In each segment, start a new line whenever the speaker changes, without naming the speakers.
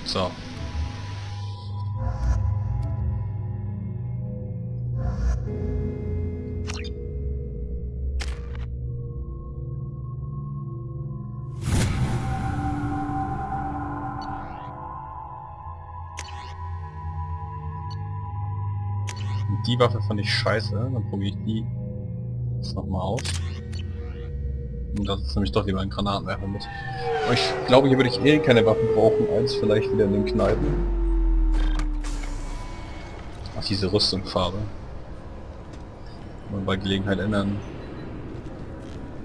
So. Die Waffe fand ich scheiße, dann probiere ich die jetzt nochmal aus. Und das ist nämlich doch lieber ein Granatenwerfer mit. Aber ich glaube, hier würde ich eh keine Waffen brauchen, als vielleicht wieder in den Kneipen. Ach, diese Rüstungsfarbe. Mal bei Gelegenheit ändern.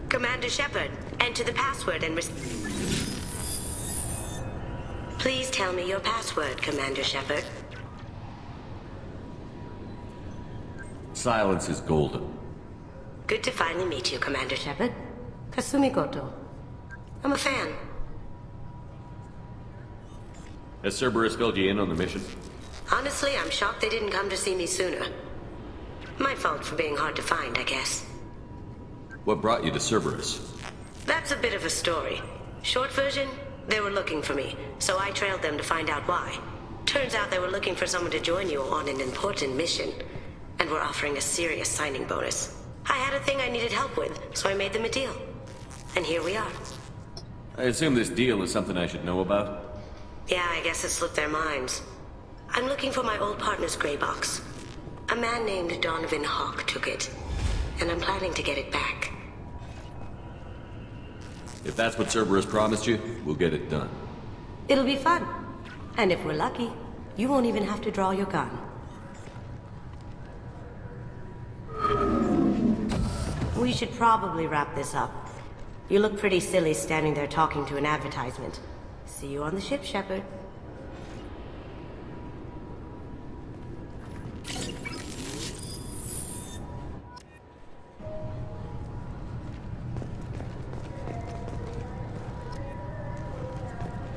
Commander Shepard, enter the password and Please tell me your password, Commander Shepard.
Silence is golden.
Good to finally meet you, Commander Shepard. Kasumi Goto. I'm a fan.
Has Cerberus filled you in on the mission?
Honestly, I'm shocked they didn't come to see me sooner. My fault for being hard to find, I guess.
What brought you to Cerberus?
That's a bit of a story. Short version, they were looking for me, so I trailed them to find out why. Turns out they were looking for someone to join you on an important mission, and were offering a serious signing bonus. I had a thing I needed help with, so I made them a deal. And here we are.
I assume this deal is something I should know about?
Yeah, I guess it slipped their minds. I'm looking for my old partner's gray box. A man named Donovan Hawk took it, and I'm planning to get it back.
If that's what Cerberus promised you, we'll get it done.
It'll be fun. And if we're lucky, you won't even have to draw your gun. We should probably wrap this up. You look pretty silly standing there talking to an advertisement. See you on the ship, Shepard.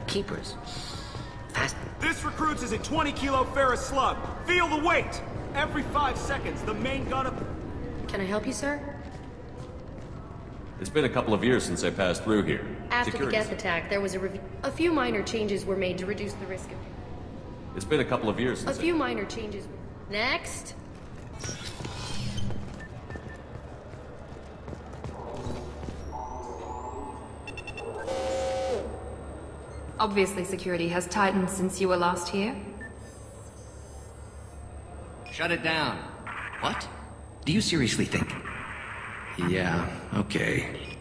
Keepers. Fast.
This recruits is a 20-kilo ferrous slug. Feel the weight! Every 5 seconds, the main gun of...
Can I help you, sir?
It's been a couple of years since I passed through here.
After the Geth attack, there was a review. A few minor changes were made to reduce the risk of...
It's been a couple of years since
minor changes... Next!
Obviously, security has tightened since you were last here.
Shut it down. What? Do you seriously think? Yeah, okay.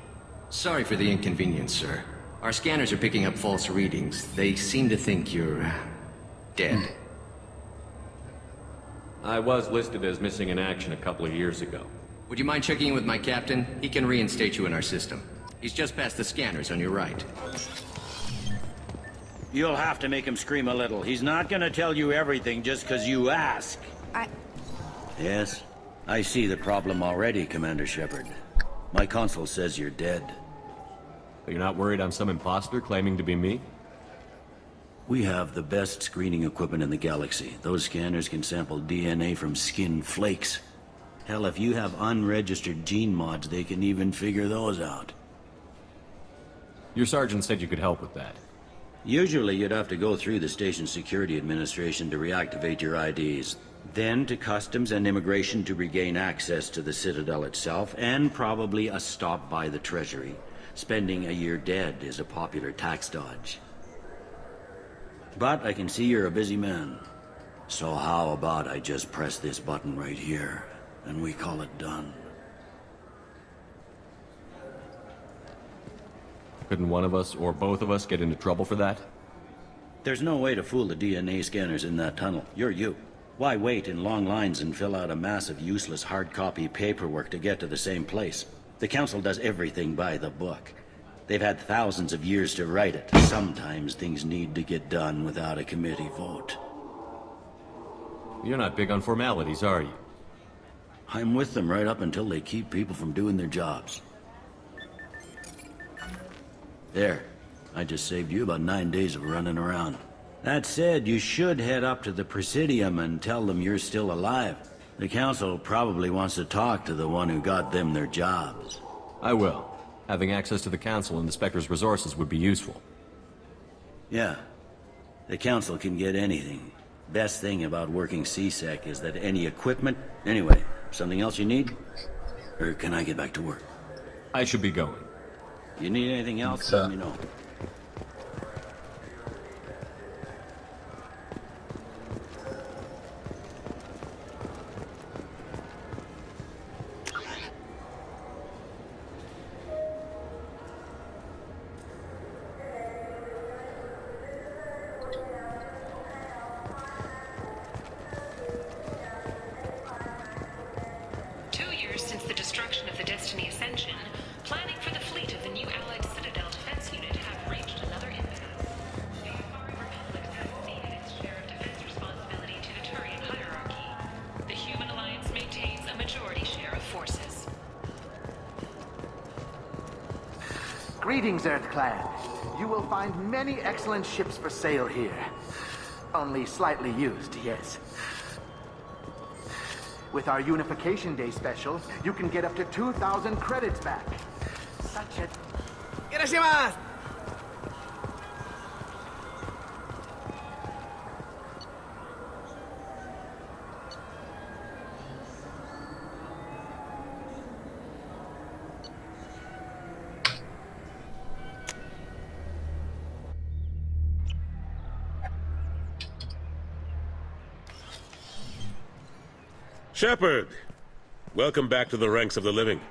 Sorry for the inconvenience, sir. Our scanners are picking up false readings. They seem to think you're... dead.
I was listed as missing in action a couple of years ago.
Would you mind checking in with my captain? He can reinstate you in our system. He's just past the scanners on your right.
You'll have to make him scream a little. He's not gonna tell you everything just because you ask. Yes, I see the problem already, Commander Shepard. My console says you're dead.
You're not worried I'm some imposter claiming to be me?
We have the best screening equipment in the galaxy. Those scanners can sample DNA from skin flakes. Hell, if you have unregistered gene mods, they can even figure those out.
Your sergeant said you could help with that.
Usually you'd have to go through the station security administration to reactivate your IDs. Then to customs and immigration to regain access to the Citadel itself, and probably a stop by the Treasury. Spending a year dead is a popular tax dodge. But I can see you're a busy man. So how about I just press this button right here, and we call it done?
Couldn't one of us, or both of us, get into trouble for that?
There's no way to fool the DNA scanners in that tunnel. You're you. Why wait in long lines and fill out a massive useless hard copy paperwork to get to the same place? The Council does everything by the book. They've had thousands of years to write it. Sometimes things need to get done without a committee vote.
You're not big on formalities, are you?
I'm with them right up until they keep people from doing their jobs. There. I just saved you about 9 days of running around. That said, you should head up to the Presidium and tell them you're still alive. The Council probably wants to talk to the one who got them their jobs.
I will. Having access to the Council and the Spectre's resources would be useful.
Yeah. The Council can get anything. Best thing about working CSEC is that any equipment... Anyway, something else you need? Or can I get back to work?
I should be going.
You need anything else, let me know.
Since the destruction of the Destiny Ascension, planning for the fleet of the new allied Citadelle defense unit have reached another impasse. The Yukari Republic has ceded its share of defense responsibility to the Turian hierarchy. The Human Alliance maintains a majority share of forces.
Greetings, Earth Clan. You will find many excellent ships for sale here. Only slightly used, yes. With our Unification Day special, you can get up to 2,000 credits back. Such a... Irashimasu!
Shepard! Welcome back to the ranks of the living.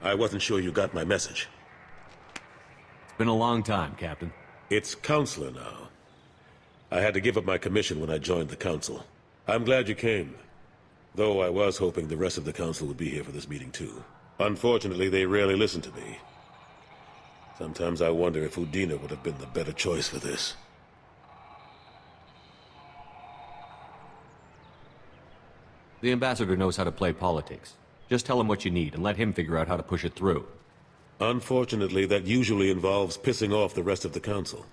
I wasn't sure you got my message.
It's been a long time, Captain.
It's Counselor now. I had to give up my commission when I joined the Council. I'm glad you came. Though I was hoping the rest of the Council would be here for this meeting too. Unfortunately, they rarely listen to me. Sometimes I wonder if Udina would have been the better choice for this.
The Ambassador knows how to play politics. Just tell him what you need and let him figure out how to push it through.
Unfortunately, that usually involves pissing off the rest of the Council.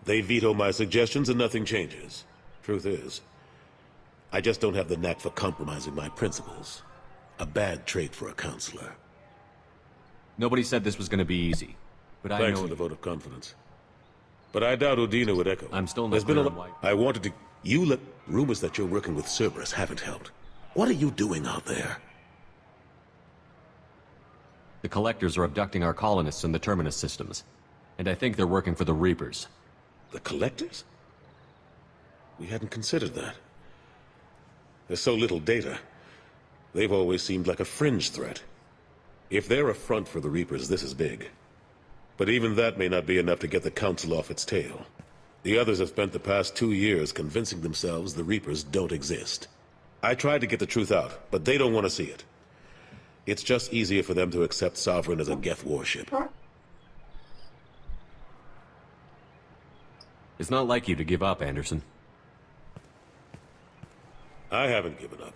They veto my suggestions and nothing changes. Truth is, I just don't have the knack for compromising my principles. A bad trait for a counselor.
Nobody said this was going to be easy, but I
Thanks
know...
for the vote of confidence. But I doubt Udina would echo.
I'm still not
There's been
clear
a
on why...
I wanted to... You let... Rumors that you're working with Cerberus haven't helped. What are you doing out there?
The Collectors are abducting our colonists in the Terminus systems. And I think they're working for the Reapers.
The Collectors? We hadn't considered that. There's so little data. They've always seemed like a fringe threat. If they're a front for the Reapers, this is big. But even that may not be enough to get the Council off its tail. The others have spent the past 2 years convincing themselves the Reapers don't exist. I tried to get the truth out, but they don't want to see it. It's just easier for them to accept Sovereign as a Geth warship.
It's not like you to give up, Anderson.
I haven't given up.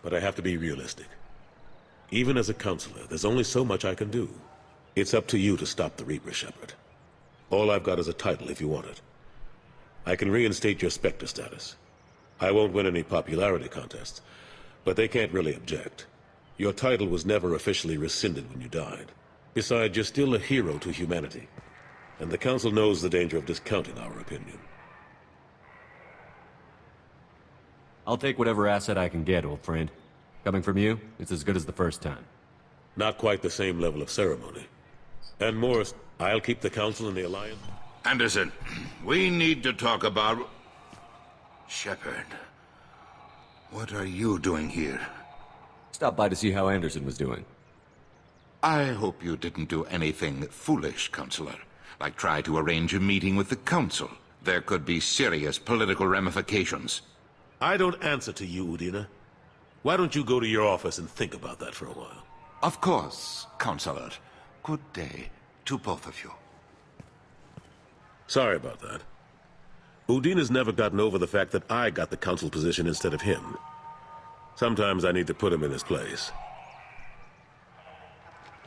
But I have to be realistic. Even as a counselor, there's only so much I can do. It's up to you to stop the Reaper, Shepard. All I've got is a title if you want it. I can reinstate your Spectre status. I won't win any popularity contests, but they can't really object. Your title was never officially rescinded when you died. Besides, you're still a hero to humanity. And the Council knows the danger of discounting our opinion.
I'll take whatever asset I can get, old friend. Coming from you, it's as good as the first time.
Not quite the same level of ceremony. And Morris, I'll keep the Council and the Alliance...
Anderson, we need to talk about... Shepard, what are you doing here?
Stop by to see how Anderson was doing.
I hope you didn't do anything foolish, Counselor. Like try to arrange a meeting with the Council. There could be serious political ramifications.
I don't answer to you, Udina. Why don't you go to your office and think about that for a while?
Of course, Counselor. Good day to both of you.
Sorry about that. Udina's never gotten over the fact that I got the Council position instead of him. Sometimes I need to put him in his place.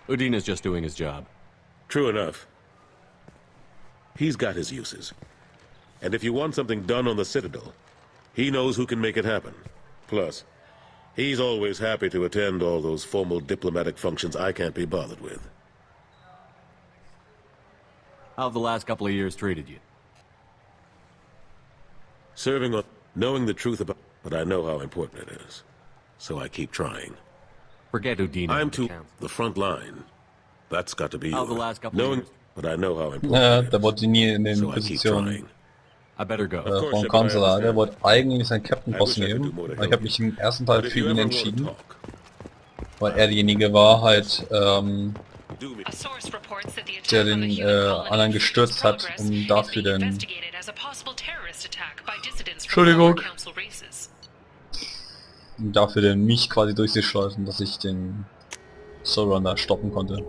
Udina's just doing his job.
True enough. He's got his uses. And if you want something done on the Citadel, he knows who can make it happen. Plus, he's always happy to attend all those formal diplomatic functions I can't be bothered with.
How have the last couple of years treated you?
Serving on knowing the truth about, but I know how important it is. So I keep trying.
Forget Udina.
I'm to the front line. That's got to be
Oh,
you.
the last couple
Knowing,
of years.
but I know how
Ja,
important it
der
is.
wollte nie in den
So I keep
Positionen
trying.
I better go.
vom Kanzler. Der wollte eigentlich seinen Captain-Post nehmen. Aber ich habe mich im ersten Teil
But if
für
you
ihn
ever want to
entschieden,
talk,
weil er derjenige war halt,
do me.
A source reports that the
der
attack on
den
the human colony
anderen
in
gestürzt hat,
progress
um
is
dafür
being
den...
investigated as a possible terrorist attack by dissidents from
Entschuldigung.
lower council races.
dafür den mich quasi durch sie schleusen, dass ich den Soulrunner stoppen konnte.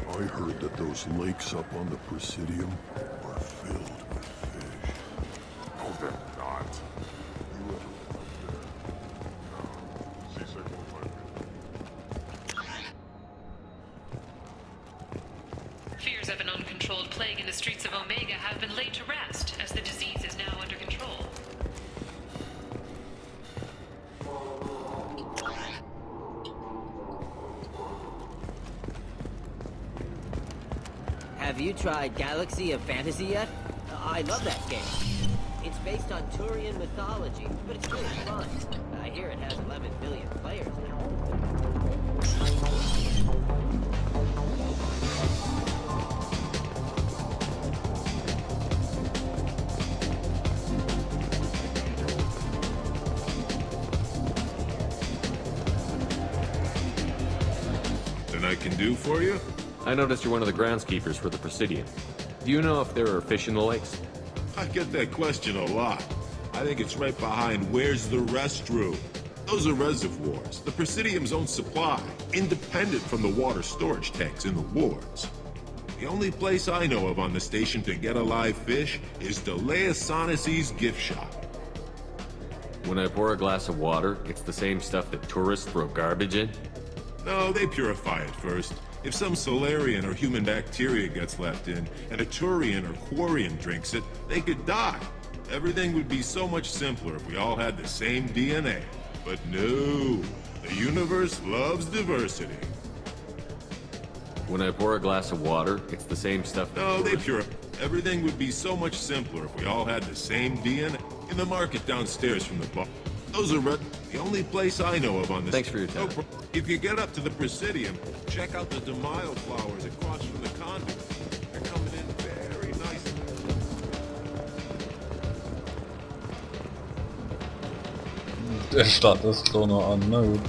I heard that those lakes up on the Presidium are filled with fish.
Oh, they're not. You ever no. Seasick won't let me.
Fears of an uncontrolled plague in the streets of Omega have been laid to rest, as the disease is now under control.
Have you tried Galaxy of Fantasy yet? I love that game. It's based on Turian mythology, but it's really fun. I hear it has 11 million players now.
Then I can do for you?
I noticed you're one of the groundskeepers for the Presidium. Do you know if there are fish in the lakes?
I get that question a lot. I think it's right behind where's the restroom. Those are reservoirs, the Presidium's own supply, independent from the water storage tanks in the wards. The only place I know of on the station to get a live fish is Delea Sonesi's gift shop.
When I pour a glass of water, it's the same stuff that tourists throw garbage in?
No, they purify it first. If some Solarian or human bacteria gets left in, and a Turian or Quarian drinks it, they could die. Everything would be so much simpler if we all had the same DNA. But no, the universe loves diversity.
When I pour a glass of water, it's the same stuff that
No, they
tourists...
purify. Everything would be so much simpler if we all had the same DNA. In the market downstairs from the bar. Those are the only place I know of on this.
Thanks for your time.
If you get up to the Presidium, check out the DeMaio flowers across from the convent. They're coming in very nicely.
Der Start ist so nur an, na gut.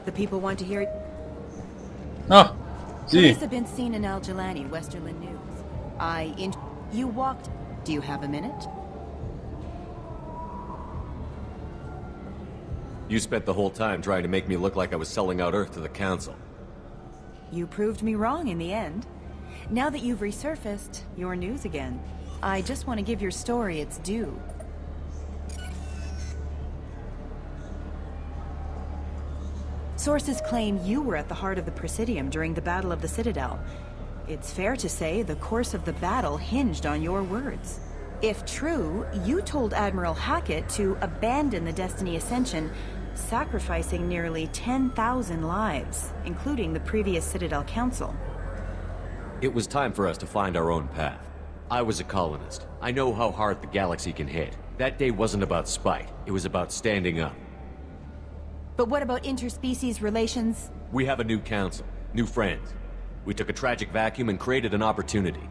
The people want to hear it.
Ah, sie.
Police have been seen in Al Jelani, Westerland News. You walked. Do you have a minute?
You spent the whole time trying to make me look like I was selling out Earth to the Council.
You proved me wrong in the end. Now that you've resurfaced, you're news again. I just want to give your story its due. Sources claim you were at the heart of the Presidium during the Battle of the Citadelle. It's fair to say the course of the battle hinged on your words. If true, you told Admiral Hackett to abandon the Destiny Ascension, sacrificing nearly 10,000 lives, including the previous Citadel Council.
It was time for us to find our own path. I was a colonist. I know how hard the galaxy can hit. That day wasn't about spite. It was about standing up.
But what about interspecies relations?
We have a new council, new friends. We took a tragic vacuum and created an opportunity.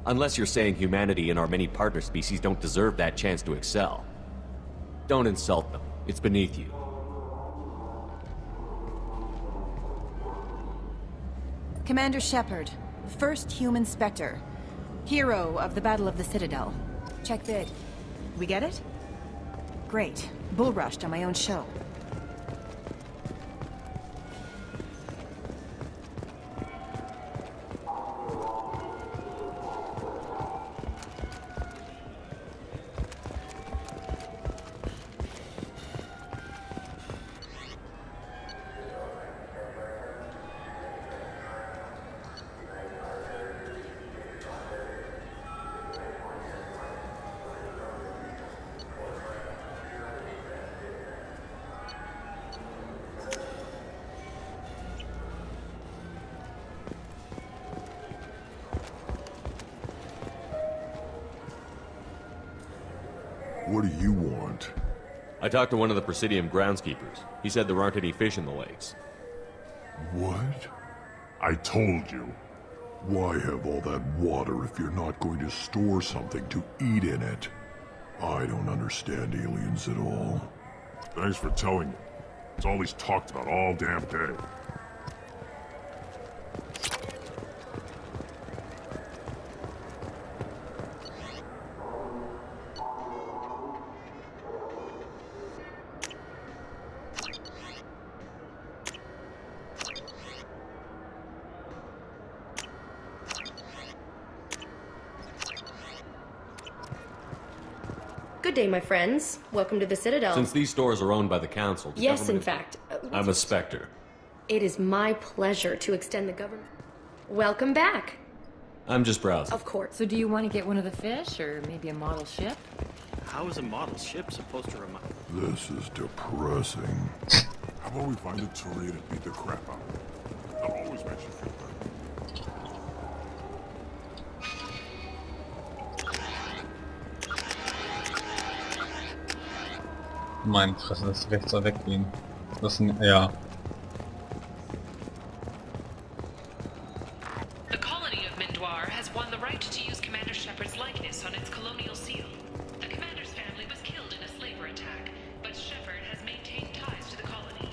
Unless you're saying humanity and our many partner species don't deserve that chance to excel. Don't insult them. It's beneath you.
Commander Shepard, first human Spectre. Hero of the Battle of the Citadel. Check bid. We get it? Great. Bull rushed on my own show.
What do you want?
I talked to one of the Presidium groundskeepers. He said there aren't any fish in the lakes.
What? I told you. Why have all that water if you're not going to store something to eat in it? I don't understand aliens at all.
Thanks for telling me. It's all he's talked about all damn day.
Good day, my friends. Welcome to the Citadel.
Since these stores are owned by the Council...
Yes, in fact.
I'm a Spectre.
It is my pleasure to extend the government... Welcome back.
I'm just browsing.
Of course.
So do you want to get one of the fish, or maybe a model ship?
How is a model ship supposed to remind...
This is depressing.
How about we find a Turian and beat the crap out of him? That always makes you feel better.
Meine Fresse, das rechts soll weggehen. Das sind, ja.
The colony of Mindoir has won the right to use Commander Shepard's likeness on its colonial seal. The commander's family was killed in a slaver attack, but Shepard has maintained ties to the colony.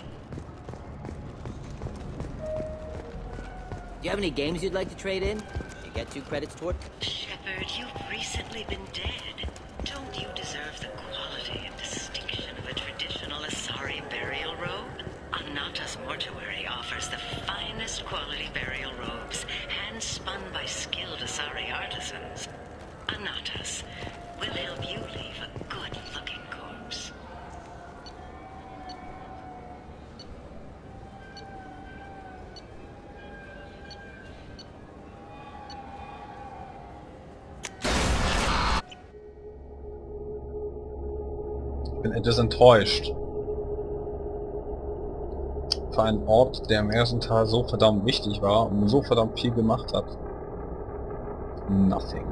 Do you have any games you'd like to trade in? You get 2 credits toward...
Shepard, you've recently been dead. Don't you deserve the quality and distinction of a traditional Asari burial robe? Anata's mortuary offers the finest quality burial robes, hand-spun by skilled Asari artisans. Anata's will help you leave a good-looking corpse.
Ich bin etwas enttäuscht. Für einen Ort, der im ersten Teil so verdammt wichtig war und so verdammt viel gemacht hat. Nothing.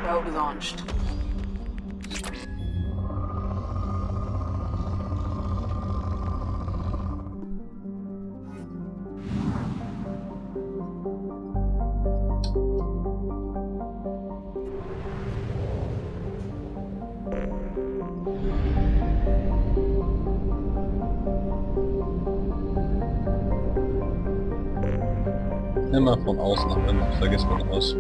Probe launched.
Immer von außen nach innen, vergiss man aus.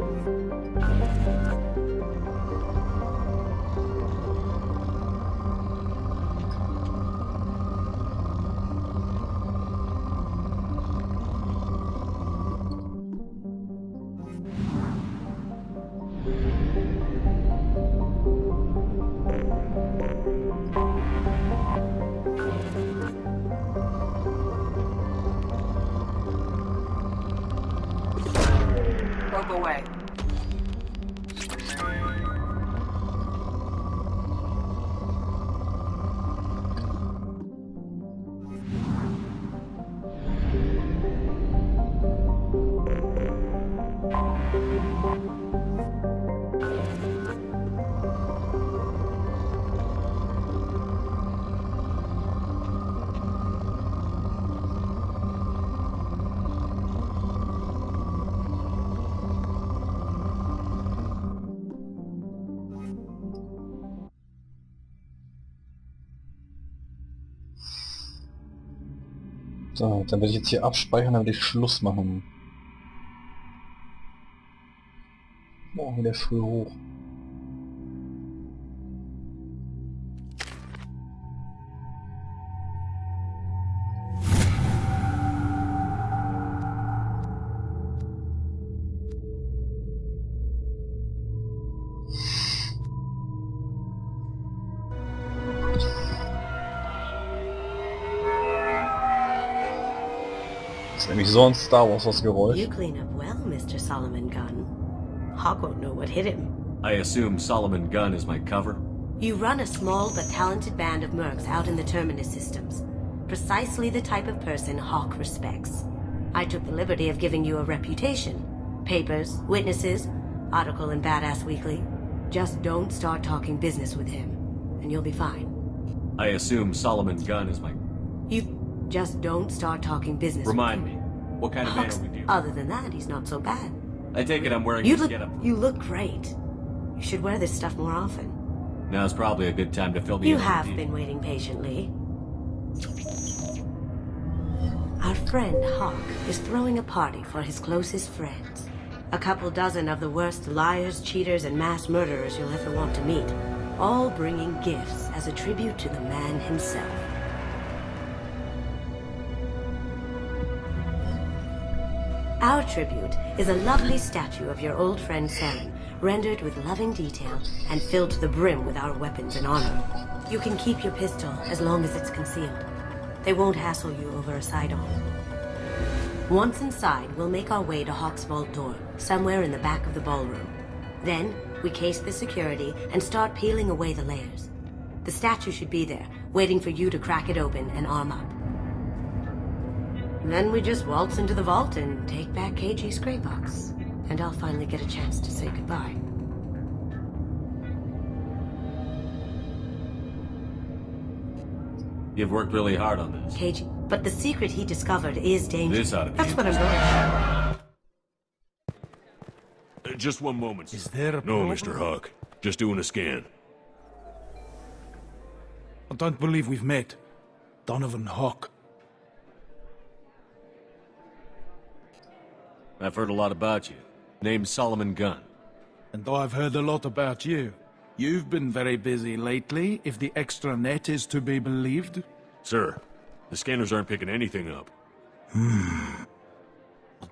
Probe away.
So, dann werde ich jetzt hier abspeichern, dann werde ich Schluss machen. morgen wieder früh hoch. Das ist nämlich so ein Star Wars das Geräusch.
You clean up well, Mr. Solomon Gunn. Hawk won't know what hit him.
I assume Solomon Gunn is my cover?
You run a small but talented band of mercs out in the Terminus systems. Precisely the type of person Hawk respects. I took the liberty of giving you a reputation. Papers, witnesses, article in Badass Weekly. Just don't start talking business with him, and you'll be fine.
I assume Solomon Gunn is my...
You just don't start talking business
Remind
with
me,
him.
what kind of man
Hawk's,
are we dealing?
Other than that, he's not so bad.
I take it I'm wearing his getup.
You look great. You should wear this stuff more often.
Now's probably a good time to fill me
You
in on
have
the deal.
been waiting patiently. Our friend Hawk is throwing a party for his closest friends. A couple dozen of the worst liars, cheaters, and mass murderers you'll ever want to meet. All bringing gifts as a tribute to the man himself. Our tribute is a lovely statue of your old friend Saren, rendered with loving detail and filled to the brim with our weapons and armor. You can keep your pistol as long as it's concealed. They won't hassle you over a sidearm. Once inside, we'll make our way to Hawk's vault door, somewhere in the back of the ballroom. Then, we case the security and start peeling away the layers. The statue should be there, waiting for you to crack it open and arm up. Then we just waltz into the vault and take back KG's gray box. And I'll finally get a chance to say goodbye.
You've worked really hard on this.
KG, but the secret he discovered is dangerous.
This ought to be
That's what I'm going for.
Just one moment.
Is there a
No,
problem?
Mr. Hawk. Just doing a scan.
I don't believe we've met. Donovan Hawk.
I've heard a lot about you. Name's Solomon Gunn.
And I've heard a lot about you. You've been very busy lately, if the extra net is to be believed.
Sir, the scanners aren't picking anything up.
I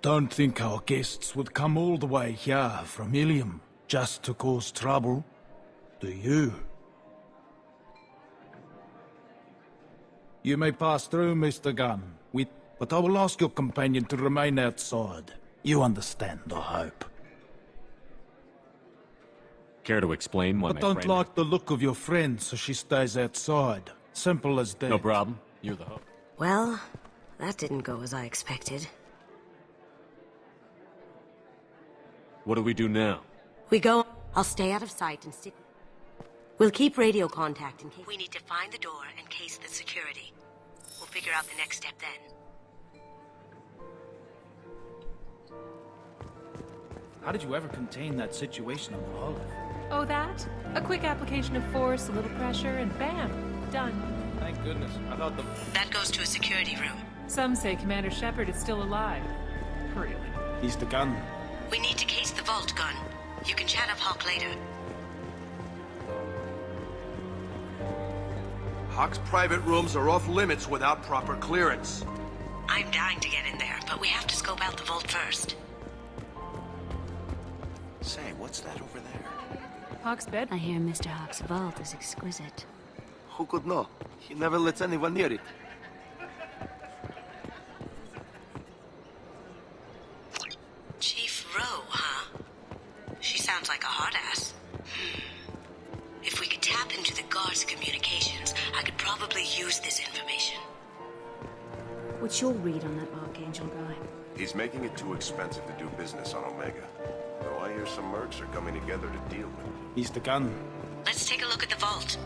don't think our guests would come all the way here from Ilium just to cause trouble. Do you? You may pass through, Mr. Gunn, but I will ask your companion to remain outside. You understand, I hope.
Care to explain why
I
my
don't
friend...
like the look of your friend, so she stays outside. Simple as that.
No problem. You're the hook.
Well, that didn't go as I expected.
What do we do now?
We go... I'll stay out of sight and stick... We'll keep radio contact in case... We need to find the door and case the security. We'll figure out the next step then.
How did you ever contain that situation on the Olive?
Oh, that? A quick application of force, a little pressure, and bam! Done.
Thank goodness. I thought the...
That goes to a security room.
Some say Commander Shepard is still alive. Really?
He's the gun.
We need to case the vault, Gun. You can chat up Hawk later.
Hawk's private rooms are off limits without proper clearance.
I'm dying to get in there, but we have to scope out the vault first.
Say, what's that over there?
Hawk's bed?
I hear Mr. Hawk's vault is exquisite.
Who could know? He never lets anyone near it.
Chief Rowe, huh? She sounds like a hard ass. If we could tap into the guard's communications, I could probably use this information.
What's your read on that Archangel guy?
He's making it too expensive to do business on Omega. Though I hear some mercs are coming together to deal with it.
He's the gun.
Let's take a look at the vault.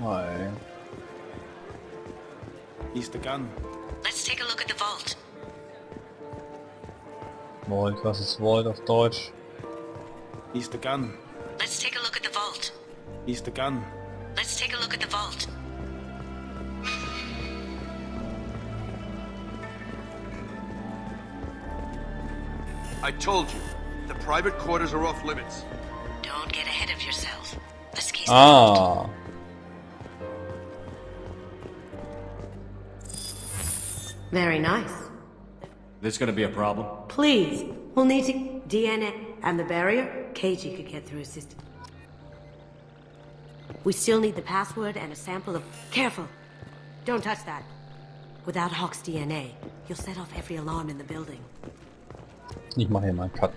Nein.
He's the gun.
Let's take a look at the vault.
Vault, was ist Vault auf Deutsch?
He's the gun.
Let's take a look at the vault.
He's the gun.
Let's take a look at the vault.
I told you, the private quarters are off limits.
Don't get ahead of yourself. Let's case
Ah.
Very nice.
This gonna be a problem?
Please, we'll need to DNA and the barrier. KG could get through his system. We still need the password and a sample of... Careful! Don't touch that. Without Hawk's DNA, you'll set off every alarm in the building.
Ich mache hier mal einen Cut.